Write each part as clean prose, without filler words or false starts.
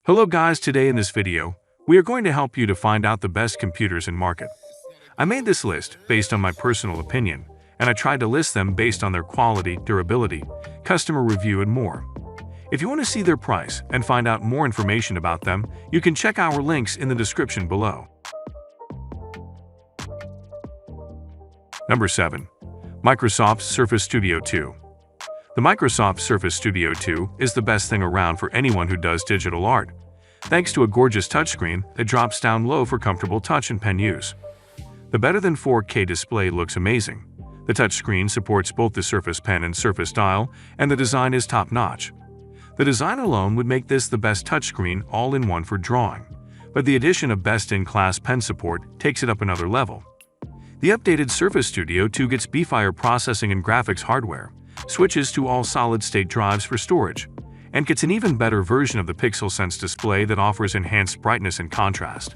Hello guys, today in this video, we are going to help you to find out the best computers in market. I made this list based on my personal opinion, and I tried to list them based on their quality, durability, customer review, and more. If you want to see their price and find out more information about them, you can check our links in the description below. Number 7. Microsoft Surface Studio 2. The Microsoft Surface Studio 2 is the best thing around for anyone who does digital art, thanks to a gorgeous touchscreen that drops down low for comfortable touch and pen use. The better than 4K display looks amazing. The touchscreen supports both the Surface Pen and Surface Dial, and the design is top-notch. The design alone would make this the best touchscreen all-in-one for drawing, but the addition of best-in-class pen support takes it up another level. The updated Surface Studio 2 gets beefier processing and graphics hardware, switches to all solid-state drives for storage, and gets an even better version of the Pixel Sense display that offers enhanced brightness and contrast.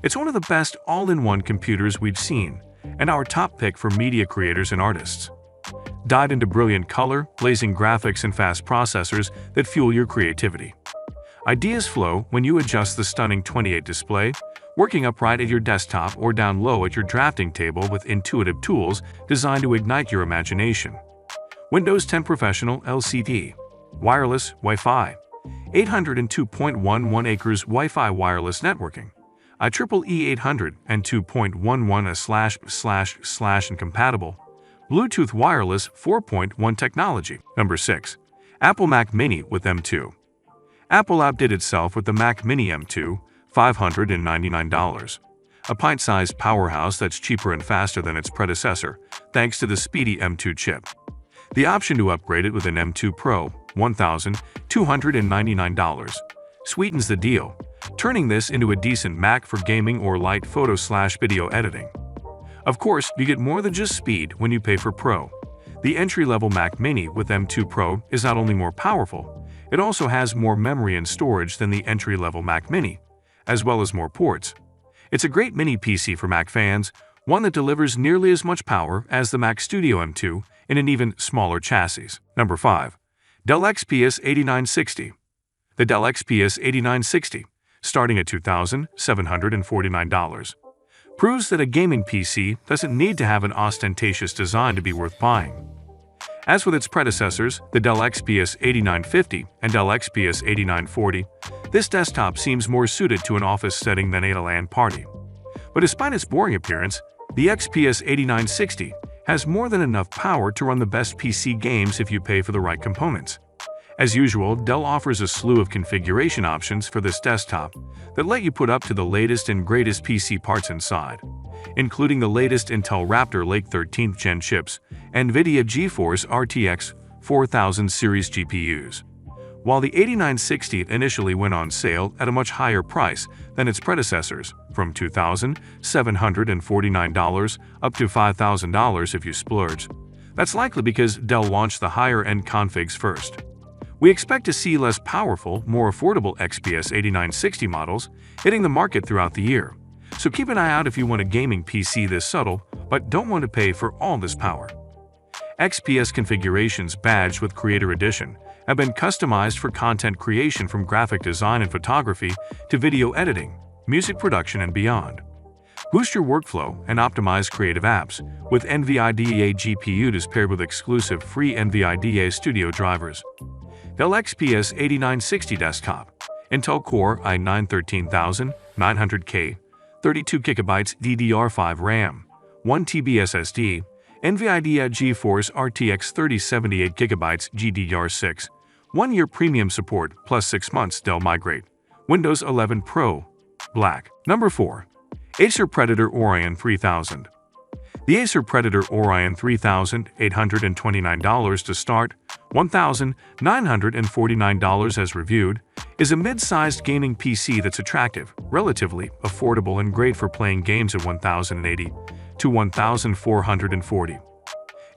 It's one of the best all-in-one computers we've seen, and our top pick for media creators and artists. Dyed into brilliant color, blazing graphics, and fast processors that fuel your creativity. Ideas flow when you adjust the stunning 28 display, working upright at your desktop or down low at your drafting table with intuitive tools designed to ignite your imagination. Windows 10 Professional LCD, Wireless Wi-Fi, 802.11 acres Wi-Fi wireless networking, IEEE 802.11// and compatible, Bluetooth wireless 4.1 technology. Number 6. Apple Mac Mini with M2. Apple outdid itself with the Mac Mini M2, $599. A pint-sized powerhouse that's cheaper and faster than its predecessor, thanks to the speedy M2 chip. The option to upgrade it with an M2 Pro, $1,299, sweetens the deal, turning this into a decent Mac for gaming or light photo/video editing. Of course, you get more than just speed when you pay for Pro. The entry-level Mac Mini with M2 Pro is not only more powerful, it also has more memory and storage than the entry-level Mac Mini, as well as more ports. It's a great mini PC for Mac fans, one that delivers nearly as much power as the Mac Studio M2 in an even smaller chassis. Number 5. Dell XPS 8960. The Dell XPS 8960, starting at $2,749, proves that a gaming PC doesn't need to have an ostentatious design to be worth buying. As with its predecessors, the Dell XPS 8950 and Dell XPS 8940, this desktop seems more suited to an office setting than at a LAN party. But despite its boring appearance, the XPS 8960 has more than enough power to run the best PC games if you pay for the right components. As usual, Dell offers a slew of configuration options for this desktop that let you put up to the latest and greatest PC parts inside, including the latest Intel Raptor Lake 13th Gen chips and NVIDIA GeForce RTX 4000 series GPUs. While the 8960 initially went on sale at a much higher price than its predecessors, from $2,749 up to $5,000 if you splurge, that's likely because Dell launched the higher-end configs first. We expect to see less powerful, more affordable XPS 8960 models hitting the market throughout the year, so keep an eye out if you want a gaming PC this subtle but don't want to pay for all this power. XPS configurations badged with Creator Edition have been customized for content creation, from graphic design and photography to video editing, music production, and beyond. Boost your workflow and optimize creative apps with NVIDIA GPUs paired with exclusive free NVIDIA Studio drivers. Dell XPS 8960 Desktop, Intel Core i9 13900K, 32GB DDR5 RAM, 1TB SSD, NVIDIA GeForce RTX 3078GB GDDR6, 1-year premium support plus 6 months Dell Migrate, Windows 11 Pro, Black. Number 4. Acer Predator Orion 3000. The Acer Predator Orion 3000, $829 to start, $1,949 as reviewed, is a mid-sized gaming PC that's attractive, relatively affordable, and great for playing games at 1080 to 1440.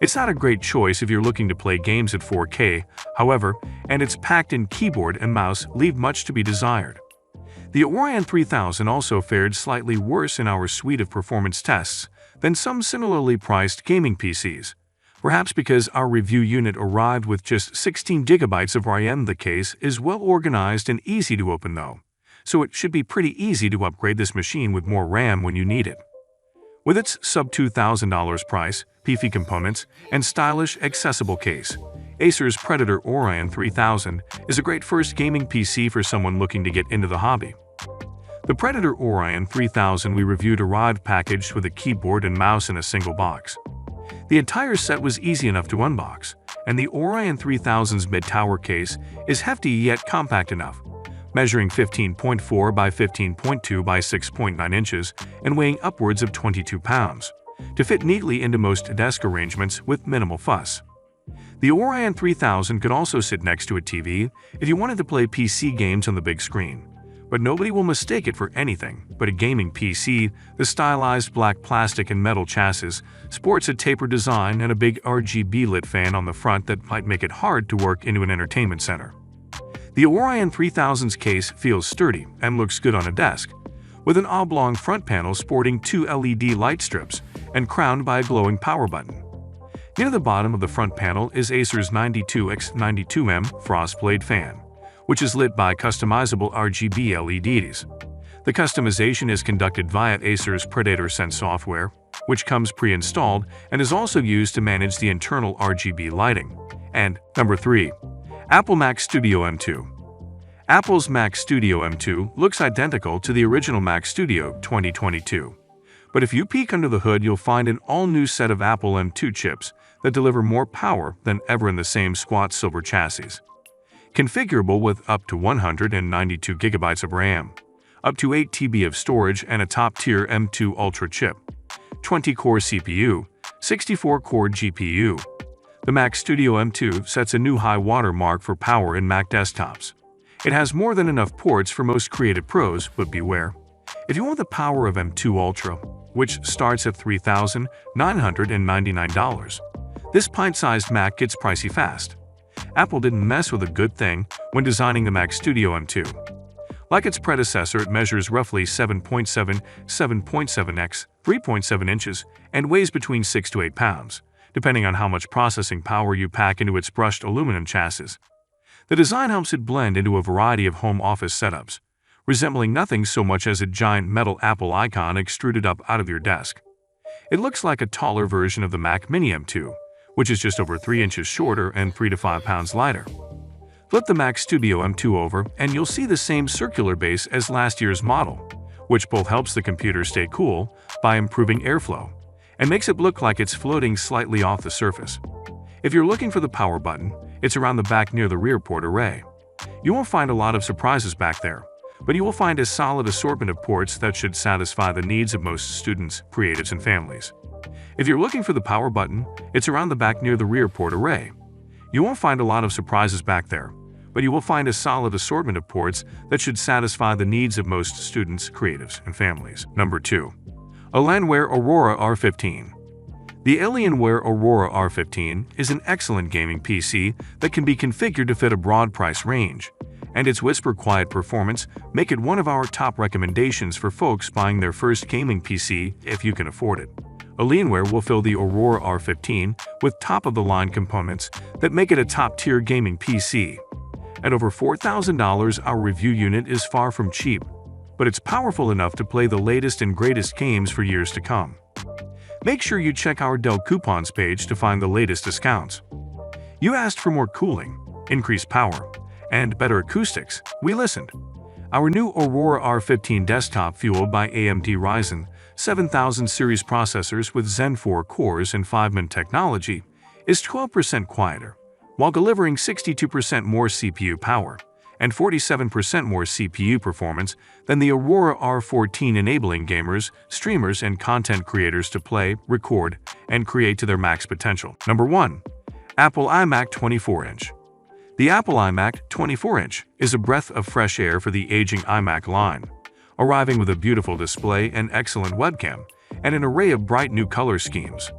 It's not a great choice if you're looking to play games at 4K, however, and its packed-in keyboard and mouse leave much to be desired. The Orion 3000 also fared slightly worse in our suite of performance tests than some similarly priced gaming PCs, Perhaps because our review unit arrived with just 16 gigabytes of RAM. The case is well organized and easy to open though, so it should be pretty easy to upgrade this machine with more RAM when you need it. With its sub $2,000 price, beefy components, and stylish, accessible case, Acer's Predator Orion 3000 is a great first gaming PC for someone looking to get into the hobby. The Predator Orion 3000 we reviewed arrived packaged with a keyboard and mouse in a single box. The entire set was easy enough to unbox, and the Orion 3000's mid-tower case is hefty yet compact enough, measuring 15.4 by 15.2 by 6.9 inches and weighing upwards of 22 pounds, to fit neatly into most desk arrangements with minimal fuss. The Orion 3000 could also sit next to a TV if you wanted to play PC games on the big screen. But nobody will mistake it for anything but a gaming PC. The stylized black plastic and metal chassis sports a tapered design and a big RGB lit fan on the front that might make it hard to work into an entertainment center. The Orion 3000's case feels sturdy and looks good on a desk, with an oblong front panel sporting 2 LED light strips and crowned by a glowing power button. Near the bottom of the front panel is Acer's 92x92M frost blade fan, which is lit by customizable RGB LEDs. The customization is conducted via Acer's Predator Sense software, which comes pre-installed and is also used to manage the internal RGB lighting. And number 3. Apple Mac Studio M2. Apple's Mac Studio M2 looks identical to the original Mac Studio 2022. But if you peek under the hood, you'll find an all-new set of Apple M2 chips that deliver more power than ever in the same squat silver chassis. Configurable with up to 192 gigabytes of RAM, up to 8 TB of storage and a top-tier M2 Ultra chip, 20-core CPU, 64-core GPU. The Mac Studio M2 sets a new high-water mark for power in Mac desktops. It has more than enough ports for most creative pros, but beware. If you want the power of M2 Ultra, which starts at $3,999, this pint-sized Mac gets pricey fast. Apple didn't mess with a good thing when designing the Mac Studio M2. Like its predecessor, it measures roughly 7.7x 3.7 inches and weighs between 6 to 8 pounds, depending on how much processing power you pack into its brushed aluminum chassis. The design helps it blend into a variety of home office setups, resembling nothing so much as a giant metal Apple icon extruded up out of your desk. It looks like a taller version of the Mac Mini M2, which is just over 3 inches shorter and 3 to 5 pounds lighter. Flip the Mac Studio M2 over and you'll see the same circular base as last year's model, which both helps the computer stay cool by improving airflow and makes it look like it's floating slightly off the surface. If you're looking for the power button, it's around the back near the rear port array. You won't find a lot of surprises back there, but you will find a solid assortment of ports that should satisfy the needs of most students, creatives, and families. If you're looking for the power button, it's around the back near the rear port array. You won't find a lot of surprises back there, but you will find a solid assortment of ports that should satisfy the needs of most students, creatives, and families. Number 2. Alienware Aurora R15. The Alienware Aurora R15 is an excellent gaming PC that can be configured to fit a broad price range, and its whisper-quiet performance make it one of our top recommendations for folks buying their first gaming PC if you can afford it. Alienware will fill the Aurora R15 with top-of-the-line components that make it a top-tier gaming PC. At over $4,000, our review unit is far from cheap, but it's powerful enough to play the latest and greatest games for years to come. Make sure you check our Dell coupons page to find the latest discounts. You asked for more cooling, increased power, and better acoustics. We listened. Our new Aurora R15 desktop, fueled by AMD Ryzen 7000 series processors with Zen 4 cores and 5-min technology, is 12% quieter, while delivering 62% more CPU power and 47% more CPU performance than the Aurora R14, enabling gamers, streamers, and content creators to play, record, and create to their max potential. Number 1. Apple iMac 24-inch. The Apple iMac 24-inch is a breath of fresh air for the aging iMac line, arriving with a beautiful display and excellent webcam, and an array of bright new color schemes.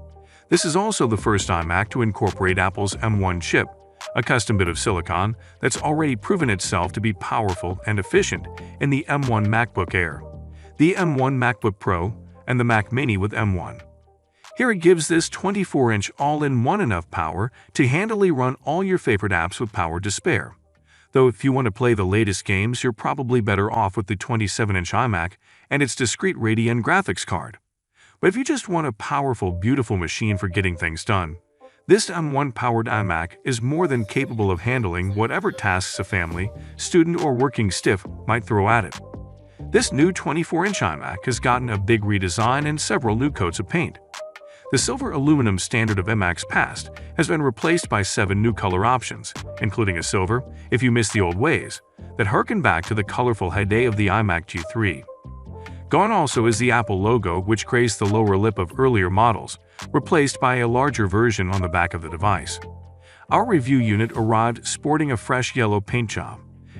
This is also the first iMac to incorporate Apple's M1 chip, a custom bit of silicon that's already proven itself to be powerful and efficient in the M1 MacBook Air, the M1 MacBook Pro, and the Mac Mini with M1. Here it gives this 24-inch all-in-one enough power to handily run all your favorite apps with power to spare. Though if you want to play the latest games, you're probably better off with the 27-inch iMac and its discrete Radeon graphics card. But if you just want a powerful, beautiful machine for getting things done, this M1-powered iMac is more than capable of handling whatever tasks a family, student, or working stiff might throw at it. This new 24-inch iMac has gotten a big redesign and several new coats of paint. The silver aluminum standard of iMacs past has been replaced by 7 new color options, including a silver, if you miss the old ways, that harken back to the colorful heyday of the iMac G3. Gone also is the Apple logo, which graced the lower lip of earlier models, replaced by a larger version on the back of the device. Our review unit arrived sporting a fresh yellow paint job,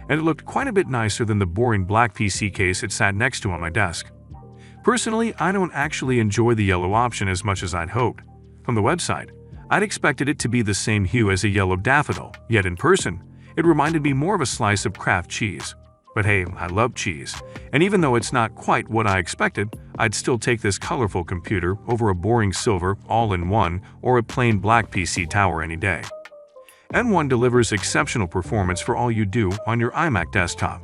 and it looked quite a bit nicer than the boring black PC case it sat next to on my desk. Personally, I don't actually enjoy the yellow option as much as I'd hoped. From the website, I'd expected it to be the same hue as a yellow daffodil, yet in person, it reminded me more of a slice of Kraft cheese. But hey, I love cheese, and even though it's not quite what I expected, I'd still take this colorful computer over a boring silver all-in-one or a plain black PC tower any day. M1 delivers exceptional performance for all you do on your iMac desktop.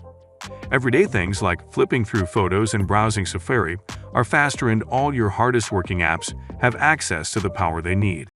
Everyday things like flipping through photos and browsing Safari are faster, and all your hardest working apps have access to the power they need.